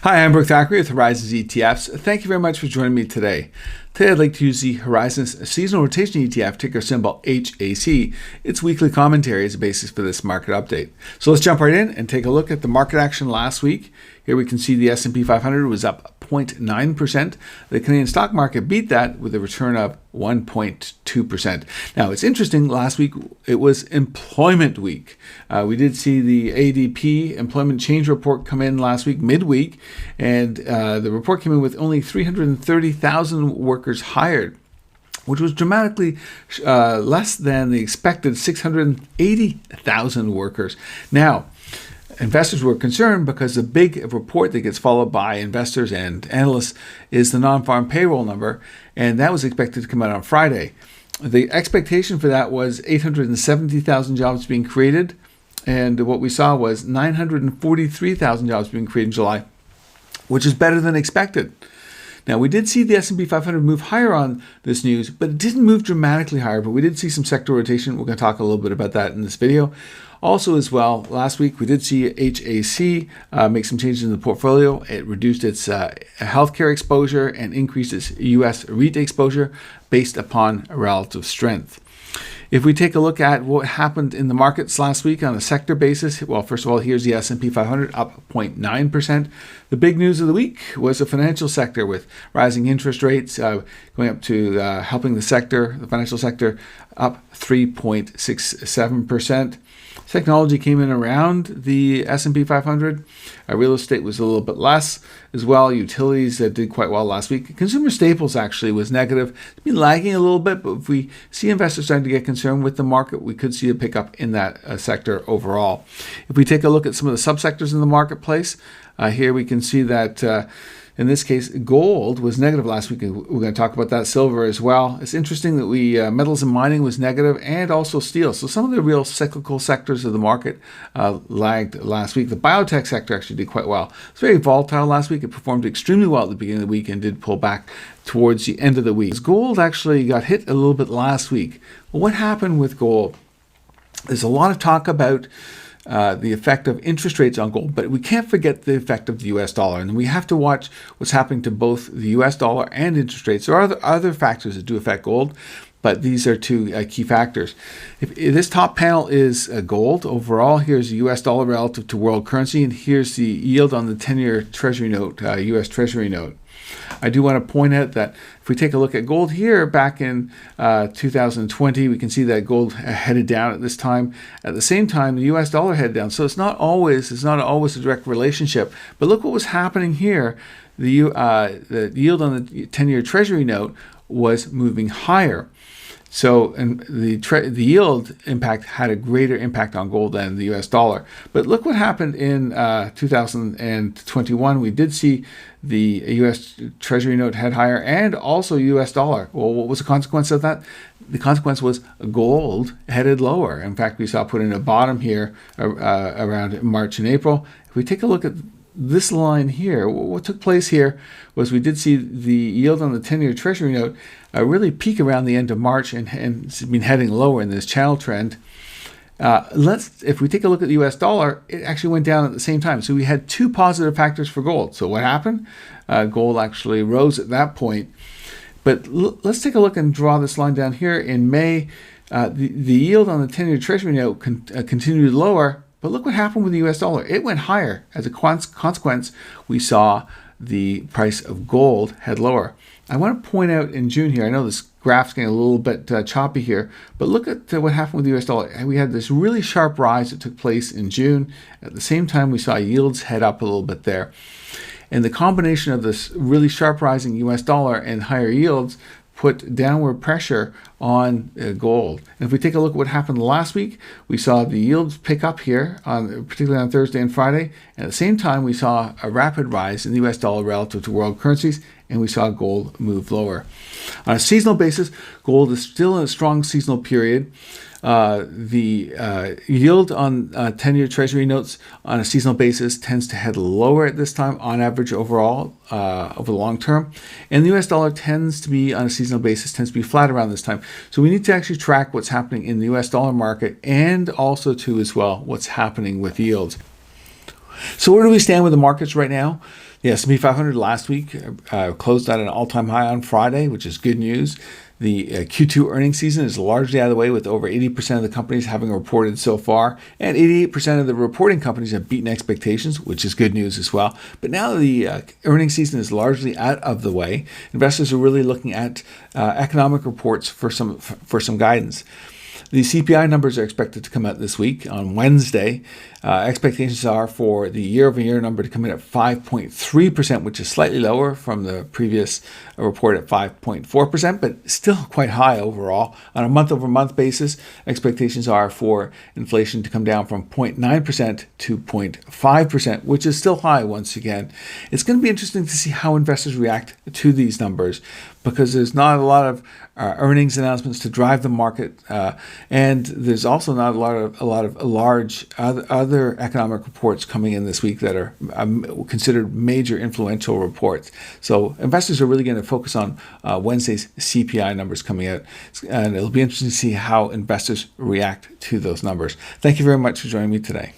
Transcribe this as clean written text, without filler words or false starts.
Hi, I'm Brooke Thackeray with Horizons ETFs. Thank you very much for joining me today. Today I'd like to use the Horizons Seasonal Rotation ETF, ticker symbol HAC. Its weekly commentary is the basis for this market update. So let's jump right in and take a look at the market action last week. Here we can see the S&P 500 was up 0.9%. The Canadian stock market beat that with a return of 1.2%. Now, it's interesting, last week it was employment week. We did see the ADP employment change report come in last week, midweek, and the report came in with only 330,000 workers hired, which was dramatically less than the expected 680,000 workers. Now, investors were concerned because the big report that gets followed by investors and analysts is the non-farm payroll number, and that was expected to come out on Friday. The expectation for that was 870,000 jobs being created, and what we saw was 943,000 jobs being created in July, which is better than expected. Now, we did see the S&P 500 move higher on this news, but it didn't move dramatically higher, but we did see some sector rotation. We're going to talk a little bit about that in this video. Also as well, last week we did see HAC make some changes in the portfolio. It reduced its healthcare exposure and increased its U.S. REIT exposure based upon relative strength. If we take a look at what happened in the markets last week on a sector basis, well, first of all, here's the S&P 500 up 0.9%. The big news of the week was the financial sector with rising interest rates going up to helping the financial sector, up 3.67%. Technology came in around the S&P 500. Real estate was a little bit less as well. Utilities did quite well last week. Consumer staples actually was negative. It's been lagging a little bit, but if we see investors starting to get concerned with the market, we could see a pickup in that sector overall. If we take a look at some of the subsectors in the marketplace, here we can see that in this case, gold was negative last week. We're going to talk about that. Silver as well. It's interesting that metals and mining was negative, and also steel. So some of the real cyclical sectors of the market lagged last week. The biotech sector actually did quite well. It's very volatile last week. It performed extremely well at the beginning of the week and did pull back towards the end of the week. Gold actually got hit a little bit last week. Well, what happened with gold? There's a lot of talk about the effect of interest rates on gold, but we can't forget the effect of the U.S. dollar, and we have to watch what's happening to both the U.S. dollar and interest rates. There are other factors that do affect gold, but these are two key factors. If this top panel is gold overall, here's the U.S. dollar relative to world currency, and here's the yield on the 10-year Treasury note, U.S. Treasury note. I do want to point out that if we take a look at gold here back in 2020, we can see that gold headed down at this time. At the same time, the U.S. dollar headed down. So it's not always a direct relationship. But look what was happening here. The yield on the 10-year Treasury note was moving higher. So, and the yield impact had a greater impact on gold than the U.S. dollar. But look what happened in 2021. We did see the U.S. Treasury note head higher, and also U.S. dollar. Well, what was the consequence of that? The consequence was gold headed lower. In fact, we saw put in a bottom here around March and April. If we take a look at this line here, what took place here was we did see the yield on the 10-year Treasury note really peak around the end of March and it's been heading lower in this channel trend. If we take a look at the U.S. dollar, it actually went down at the same time. So we had two positive factors for gold. So what happened? Gold actually rose at that point. But let's take a look and draw this line down here. In May, the yield on the 10-year Treasury note continued lower. But look what happened with the U.S. dollar. It went higher. As a consequence, we saw the price of gold head lower. I want to point out in June here, I know this graph's getting a little bit choppy here, but look at what happened with the U.S. dollar. We had this really sharp rise that took place in June. At the same time, we saw yields head up a little bit there. And the combination of this really sharp rising U.S. dollar and higher yields put downward pressure on gold. And if we take a look at what happened last week, we saw the yields pick up here, particularly on Thursday and Friday. And at the same time, we saw a rapid rise in the U.S. dollar relative to world currencies, and we saw gold move lower. On a seasonal basis, gold is still in a strong seasonal period. The yield on 10-year Treasury notes on a seasonal basis tends to head lower at this time on average overall over the long term. And the US dollar tends to be on a seasonal basis, tends to be flat around this time. So we need to actually track what's happening in the US dollar market and also too as well what's happening with yields. So where do we stand with the markets right now? The S&P 500 last week closed at an all-time high on Friday, which is good news. The Q2 earnings season is largely out of the way, with over 80% of the companies having reported so far, and 88% of the reporting companies have beaten expectations, which is good news as well. But now the earnings season is largely out of the way. Investors are really looking at economic reports for some guidance. The CPI numbers are expected to come out this week on Wednesday. Expectations are for the year-over-year number to come in at 5.3%, which is slightly lower from the previous report at 5.4%, but still quite high overall. On a month-over-month basis, expectations are for inflation to come down from 0.9% to 0.5%, which is still high once again. It's going to be interesting to see how investors react to these numbers, because there's not a lot of earnings announcements to drive the market, and there's also not a lot of large other economic reports coming in this week that are considered major influential reports. So investors are really going to focus on Wednesday's CPI numbers coming out, and it'll be interesting to see how investors react to those numbers. Thank you very much for joining me today.